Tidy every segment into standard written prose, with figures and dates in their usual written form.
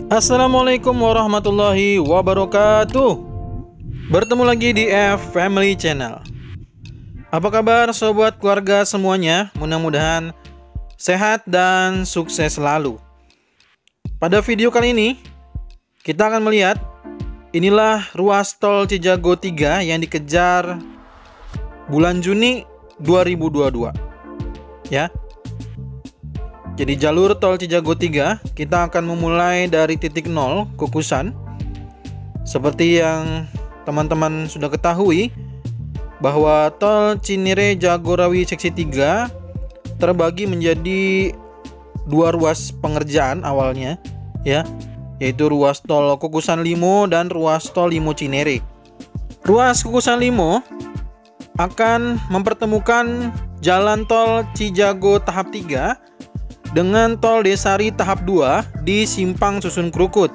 Assalamualaikum warahmatullahi wabarakatuh. Bertemu lagi di F Family Channel. Apa kabar sobat keluarga semuanya? Mudah-mudahan sehat dan sukses selalu. Pada video kali ini kita akan melihat inilah ruas tol Cijago 3 yang dikejar bulan Juni 2022. Ya. Jadi jalur tol Cijago 3 kita akan memulai dari titik 0 Kukusan. Seperti yang teman-teman sudah ketahui bahwa tol Cinere Jagorawi seksi 3 terbagi menjadi dua ruas pengerjaan awalnya, ya, yaitu ruas tol Kukusan Limo dan ruas tol Limo Cinere. Ruas Kukusan Limo akan mempertemukan jalan tol Cijago tahap 3 dengan tol Desari tahap 2 di Simpang Susun Krukut.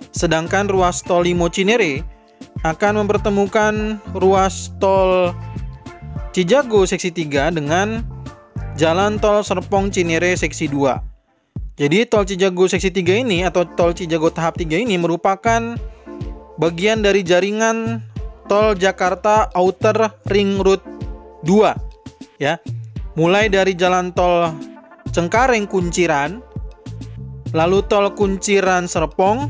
Sedangkan ruas tol Limo Cinere akan mempertemukan ruas tol Cijago seksi 3 dengan jalan tol Serpong Cinere seksi 2. Jadi tol Cijago seksi 3 ini atau tol Cijago tahap 3 ini merupakan bagian dari jaringan tol Jakarta Outer Ring Road 2, ya. Mulai dari jalan tol Cengkareng Kunciran, lalu tol Kunciran Serpong,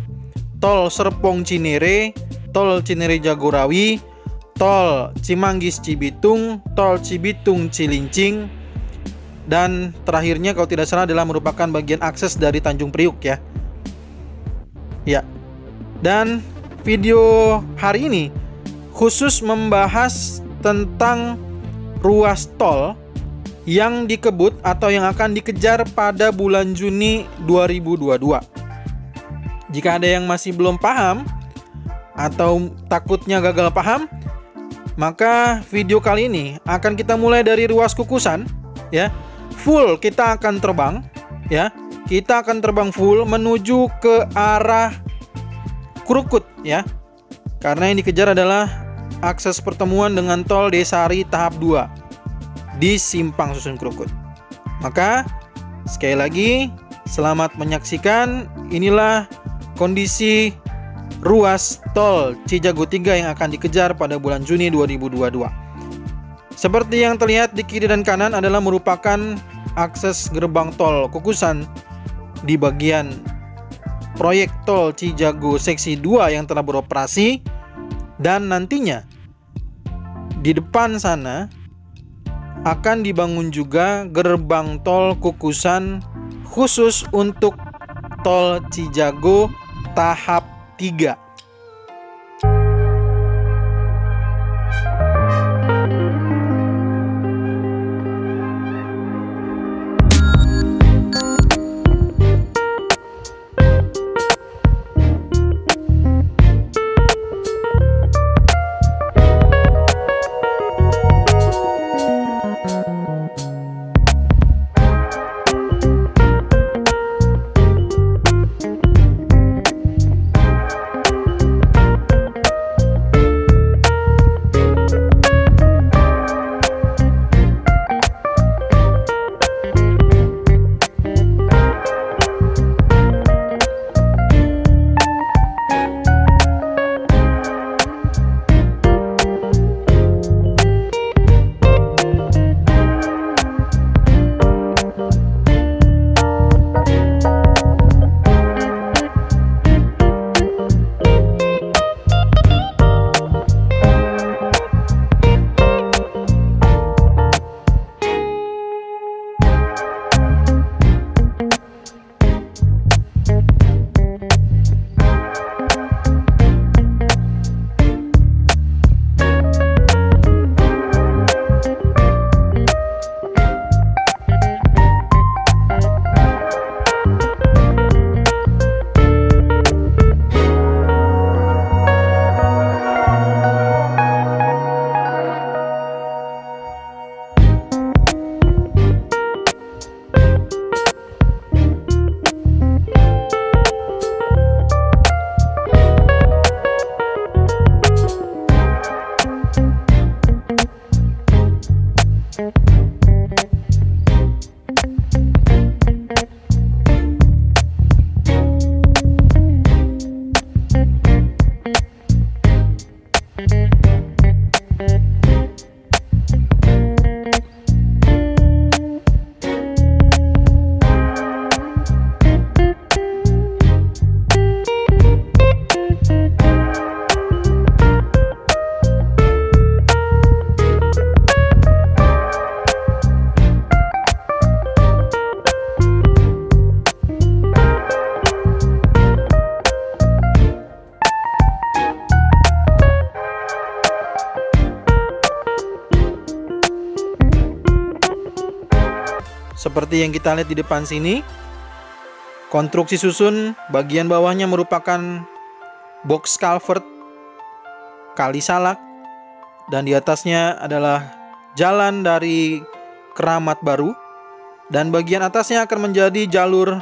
tol Serpong Cinere, tol Cinere Jagorawi, tol Cimanggis Cibitung, tol Cibitung Cilincing, dan terakhirnya kalau tidak salah adalah merupakan bagian akses dari Tanjung Priuk, ya. Ya. Dan video hari ini khusus membahas tentang ruas tol yang dikebut atau yang akan dikejar pada bulan Juni 2022. Jika ada yang masih belum paham atau takutnya gagal paham, maka video kali ini akan kita mulai dari ruas Kukusan, ya. Full kita akan terbang, ya. Kita akan terbang full menuju ke arah Krukut, ya. Karena yang dikejar adalah akses pertemuan dengan tol Desari tahap 2 di Simpang Susun Krukut. Maka sekali lagi selamat menyaksikan. Inilah kondisi ruas tol Cijago 3 yang akan dikejar pada bulan Juni 2022. Seperti yang terlihat di kiri dan kanan adalah merupakan akses gerbang tol Kukusan di bagian proyek tol Cijago seksi 2 yang telah beroperasi, dan nantinya di depan sana akan dibangun juga gerbang tol Kukusan khusus untuk tol Cijago tahap 3. seperti yang kita lihat di depan sini. Konstruksi susun bagian bawahnya merupakan box culvert kali salak, dan di atasnya adalah jalan dari Keramat Baru, dan bagian atasnya akan menjadi jalur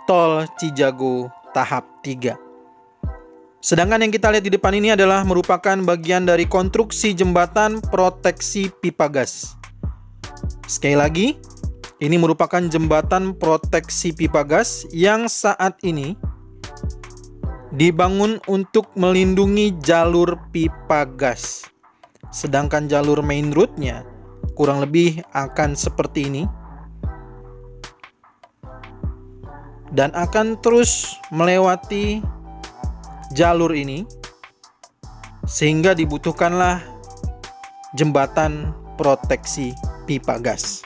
tol Cijago tahap 3. Sedangkan yang kita lihat di depan ini adalah merupakan bagian dari konstruksi jembatan proteksi pipa gas. Sekali lagi, ini merupakan jembatan proteksi pipa gas yang saat ini dibangun untuk melindungi jalur pipa gas. Sedangkan jalur main road-nya kurang lebih akan seperti ini, dan akan terus melewati jalur ini, sehingga dibutuhkanlah jembatan proteksi pipa gas.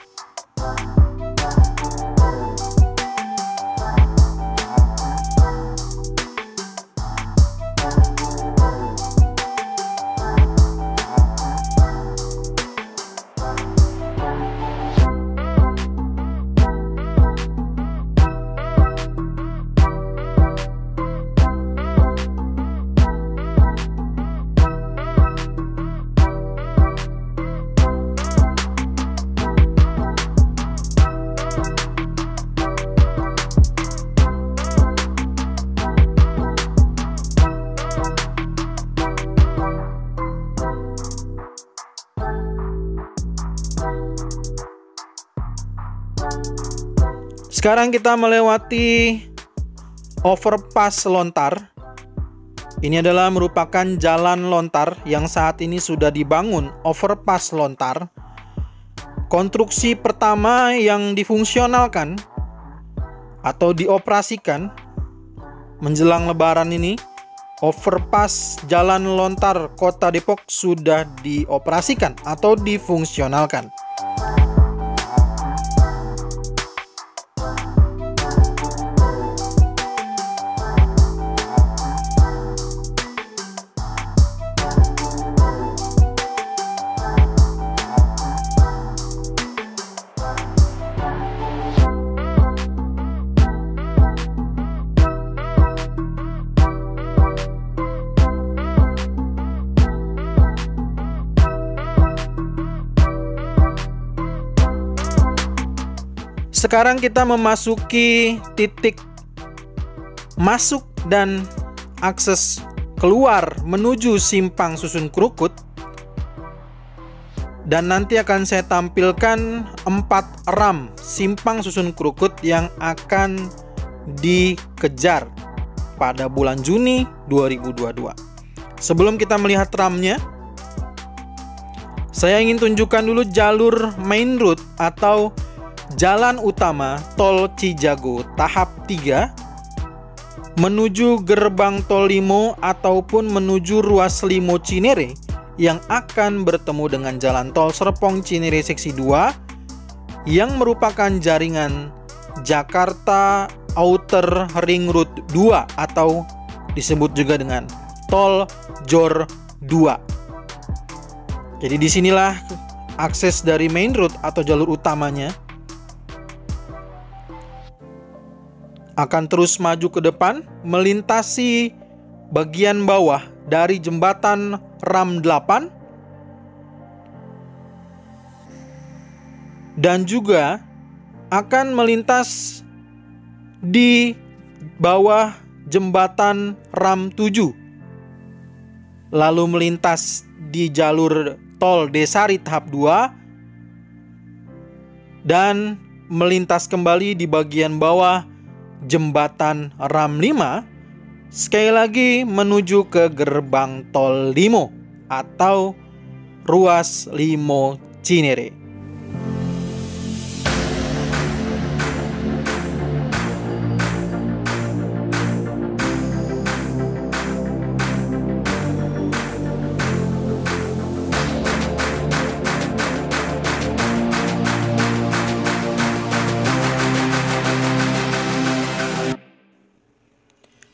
Sekarang kita melewati overpass lontar. Ini adalah merupakan jalan lontar yang saat ini sudah dibangun, overpass lontar. Konstruksi pertama yang difungsionalkan atau dioperasikan menjelang Lebaran ini, overpass jalan lontar Kota Depok sudah dioperasikan atau difungsionalkan. Sekarang kita memasuki titik masuk dan akses keluar menuju Simpang Susun Krukut. Dan nanti akan saya tampilkan 4 ram Simpang Susun Krukut yang akan dikejar pada bulan Juni 2022. Sebelum kita melihat ramnya, saya ingin tunjukkan dulu jalur main road atau jalan utama tol Cijago tahap 3 menuju gerbang tol Limo ataupun menuju ruas Limo Cinere yang akan bertemu dengan jalan tol Serpong Cinere seksi 2 yang merupakan jaringan Jakarta Outer Ring Road 2 atau disebut juga dengan tol Jor 2. Jadi disinilah akses dari main road atau jalur utamanya. Akan terus maju ke depan, melintasi bagian bawah dari jembatan Ram 8 dan juga akan melintas di bawah jembatan Ram 7, lalu melintas di jalur tol Desari tahap 2 dan melintas kembali di bagian bawah jembatan Ram 5, sekali lagi menuju ke gerbang tol Limo atau ruas Limo Cinere.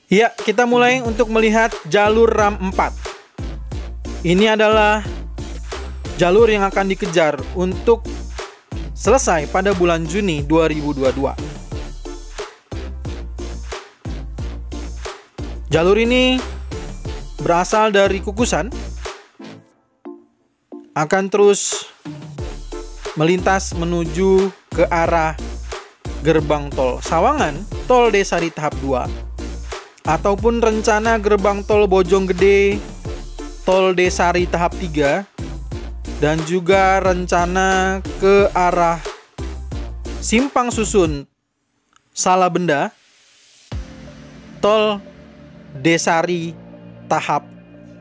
Ya, kita mulai untuk melihat jalur Ram 4. Ini adalah jalur yang akan dikejar untuk selesai pada bulan Juni 2022. Jalur ini berasal dari Kukusan, akan terus melintas menuju ke arah gerbang tol Sawangan, tol Desari tahap 2, ataupun rencana gerbang tol Bojonggede, tol Desari tahap 3, dan juga rencana ke arah Simpang Susun Salabenda, tol Desari tahap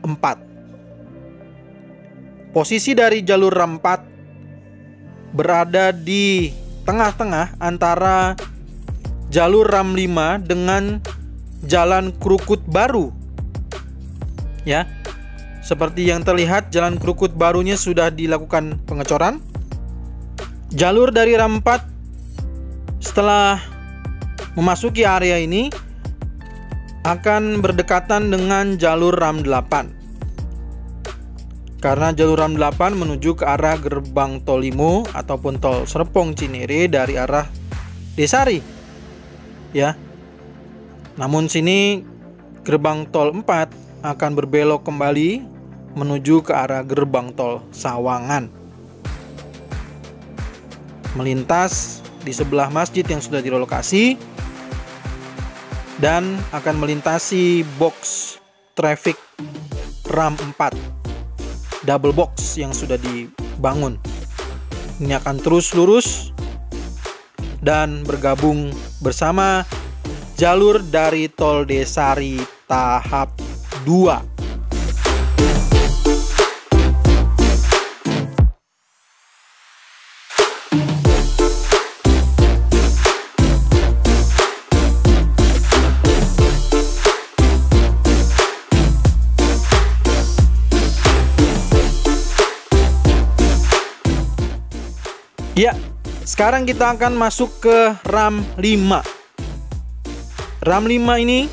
4. Posisi dari jalur RAM 4 berada di tengah-tengah antara jalur RAM 5 dengan Jalan Krukut Baru. Ya. Seperti yang terlihat, Jalan Krukut Barunya sudah dilakukan pengecoran. Jalur dari RAM 4 setelah memasuki area ini akan berdekatan dengan jalur RAM 8. Karena jalur RAM 8 menuju ke arah gerbang tol Limo ataupun tol Serpong Cinere dari arah Desari. Ya. Namun sini gerbang tol 4 akan berbelok kembali menuju ke arah gerbang tol Sawangan, melintas di sebelah masjid yang sudah direlokasi dan akan melintasi box traffic RAM 4 double box yang sudah dibangun. Ini akan terus lurus dan bergabung bersama jalur dari tol Desari tahap 2. Ya, sekarang kita akan masuk ke RAM 5. RAM 5 ini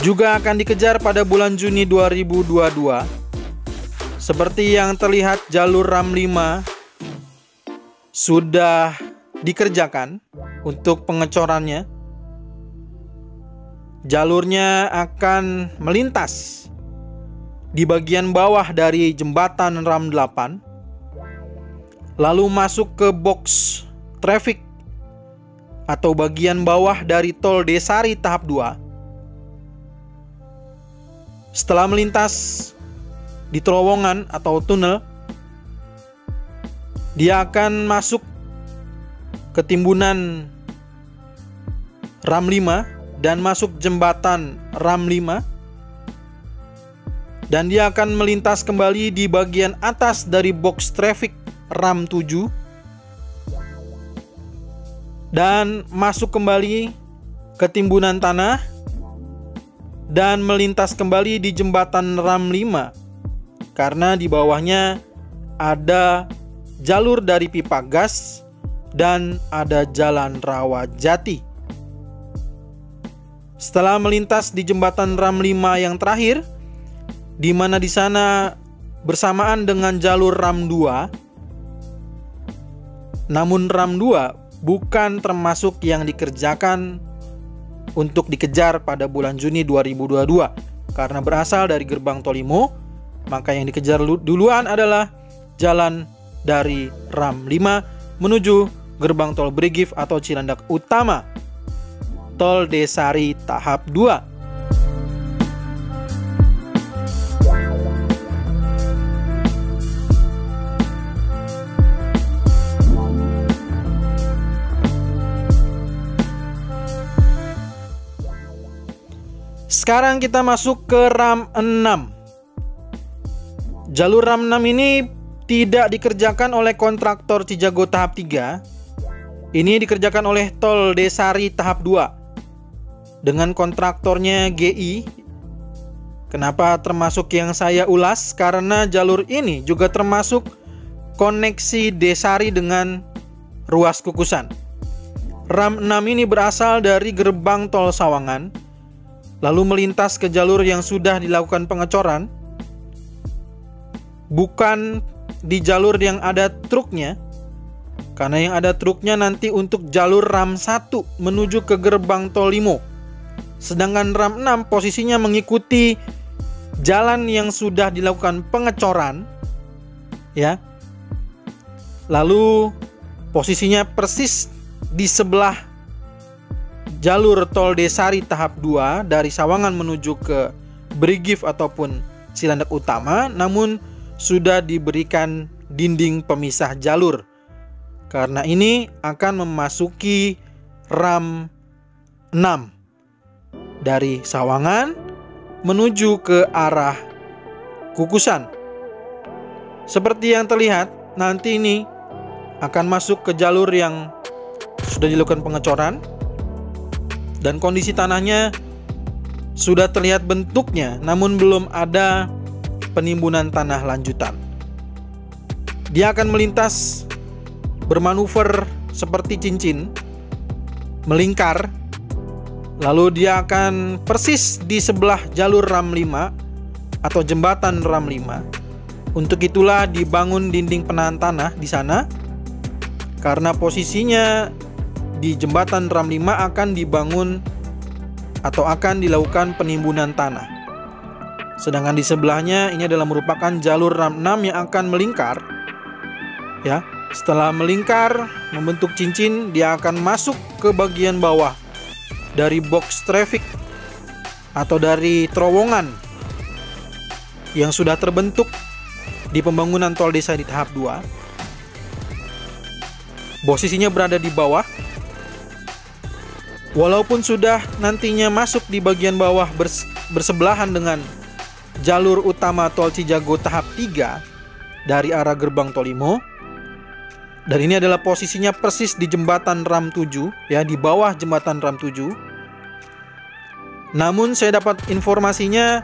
juga akan dikejar pada bulan Juni 2022. Seperti yang terlihat, jalur RAM 5 sudah dikerjakan untuk pengecorannya. Jalurnya akan melintas di bagian bawah dari jembatan RAM 8, lalu masuk ke box traffic atau bagian bawah dari tol Desari tahap 2. Setelah melintas di terowongan atau tunnel, dia akan masuk ke timbunan RAM 5 dan masuk jembatan RAM 5, dan dia akan melintas kembali di bagian atas dari box traffic RAM 7 dan masuk kembali ke timbunan tanah dan melintas kembali di jembatan RAM 5 karena di bawahnya ada jalur dari pipa gas dan ada jalan Rawajati. Setelah melintas di jembatan RAM 5 yang terakhir, di mana di sana bersamaan dengan jalur RAM 2, namun RAM 2 bukan termasuk yang dikerjakan untuk dikejar pada bulan Juni 2022 karena berasal dari gerbang tol Limo, maka yang dikejar duluan adalah jalan dari RAM 5 menuju gerbang tol Brigif atau Cilandak Utama, tol Desari tahap 2. Sekarang kita masuk ke RAM 6. Jalur RAM 6 ini tidak dikerjakan oleh kontraktor Cijago tahap 3. Ini dikerjakan oleh tol Desari tahap 2 dengan kontraktornya GI. Kenapa termasuk yang saya ulas? Karena jalur ini juga termasuk koneksi Desari dengan ruas Kukusan. RAM 6 ini berasal dari gerbang tol Sawangan, lalu melintas ke jalur yang sudah dilakukan pengecoran, bukan di jalur yang ada truknya, Karena yang ada truknya nanti untuk jalur RAM 1 menuju ke gerbang tol Limo. Sedangkan RAM 6 posisinya mengikuti jalan yang sudah dilakukan pengecoran, ya. Lalu posisinya persis di sebelah jalur tol Desari tahap 2 dari Sawangan menuju ke Brigif ataupun Cilandak Utama, namun sudah diberikan dinding pemisah jalur. Karena ini akan memasuki RAM 6 dari Sawangan menuju ke arah Kukusan. Seperti yang terlihat, nanti ini akan masuk ke jalur yang sudah dilakukan pengecoran dan kondisi tanahnya sudah terlihat bentuknya, namun belum ada penimbunan tanah lanjutan. Dia akan melintas bermanuver seperti cincin, melingkar, lalu dia akan persis di sebelah jalur RAM 5 atau jembatan RAM 5. Untuk itulah dibangun dinding penahan tanah di sana, karena posisinya di jembatan RAM 5 akan dibangun atau akan dilakukan penimbunan tanah. Sedangkan di sebelahnya ini adalah merupakan jalur RAM 6 yang akan melingkar, ya. Setelah melingkar membentuk cincin, dia akan masuk ke bagian bawah dari box traffic atau dari terowongan yang sudah terbentuk di pembangunan tol desa di tahap 2. Posisinya berada di bawah. Walaupun sudah nantinya masuk di bagian bawah bersebelahan dengan jalur utama tol Cijago tahap 3 dari arah gerbang tol Limo. Dan ini adalah posisinya persis di jembatan RAM 7, ya, di bawah jembatan RAM 7. Namun saya dapat informasinya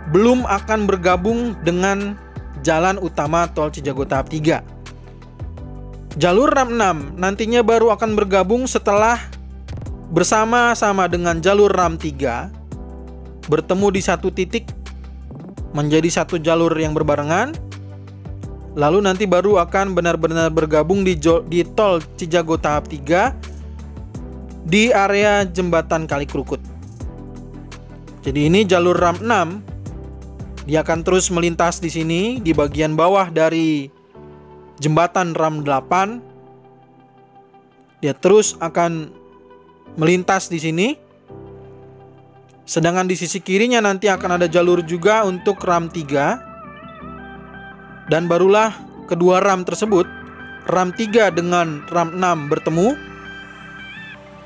belum akan bergabung dengan jalan utama tol Cijago tahap 3. Jalur RAM 6 nantinya baru akan bergabung setelah bersama-sama dengan jalur RAM 3 bertemu di satu titik menjadi satu jalur yang berbarengan. Lalu nanti baru akan benar-benar bergabung di tol Cijago tahap 3 di area jembatan Kali Krukut. Jadi ini jalur RAM 6. Dia akan terus melintas di sini di bagian bawah dari jembatan RAM 8. Dia terus akan melintas di sini. Sedangkan di sisi kirinya nanti akan ada jalur juga untuk RAM 3. Dan barulah kedua RAM tersebut, RAM 3 dengan RAM 6 bertemu.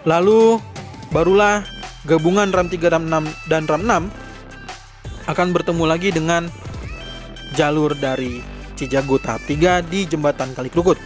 Lalu barulah gabungan RAM 3, RAM 6 dan RAM 6 akan bertemu lagi dengan jalur dari Cijago tahap 3 di jembatan Kali Krukut.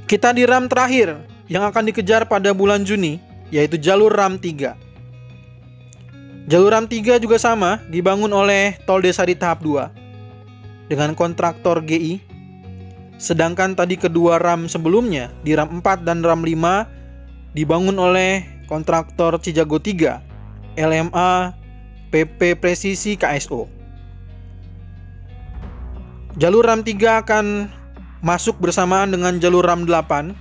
Kita di RAM terakhir yang akan dikejar pada bulan Juni, yaitu jalur RAM 3. Jalur RAM 3 juga sama, dibangun oleh Tol Desa di tahap 2 dengan kontraktor GI. Sedangkan tadi kedua RAM sebelumnya di RAM 4 dan RAM 5 dibangun oleh kontraktor Cijago 3, LMA PP Presisi KSO. Jalur RAM 3 akan masuk bersamaan dengan jalur RAM 8.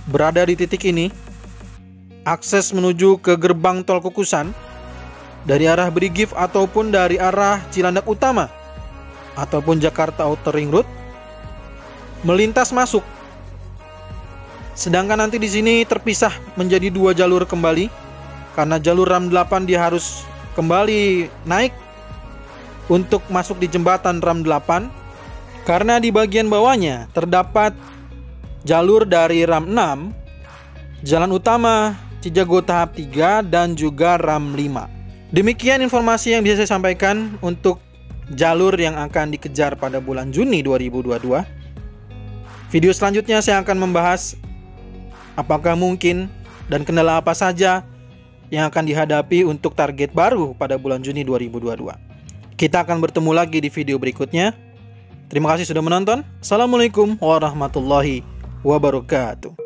Berada di titik ini, akses menuju ke gerbang tol Kukusan dari arah Brigif ataupun dari arah Cilandak Utama ataupun Jakarta Outer Ring Road melintas masuk. Sedangkan nanti di sini terpisah menjadi 2 jalur kembali. Karena jalur RAM 8 dia harus kembali naik untuk masuk di jembatan RAM 8. Karena di bagian bawahnya terdapat jalur dari RAM 6, jalan utama Cijago tahap 3 dan juga RAM 5. Demikian informasi yang bisa saya sampaikan untuk jalur yang akan dikejar pada bulan Juni 2022. Video selanjutnya saya akan membahas apakah mungkin dan kendala apa saja yang akan dihadapi untuk target baru pada bulan Juni 2022. Kita akan bertemu lagi di video berikutnya. Terima kasih sudah menonton. Assalamualaikum warahmatullahi wabarakatuh.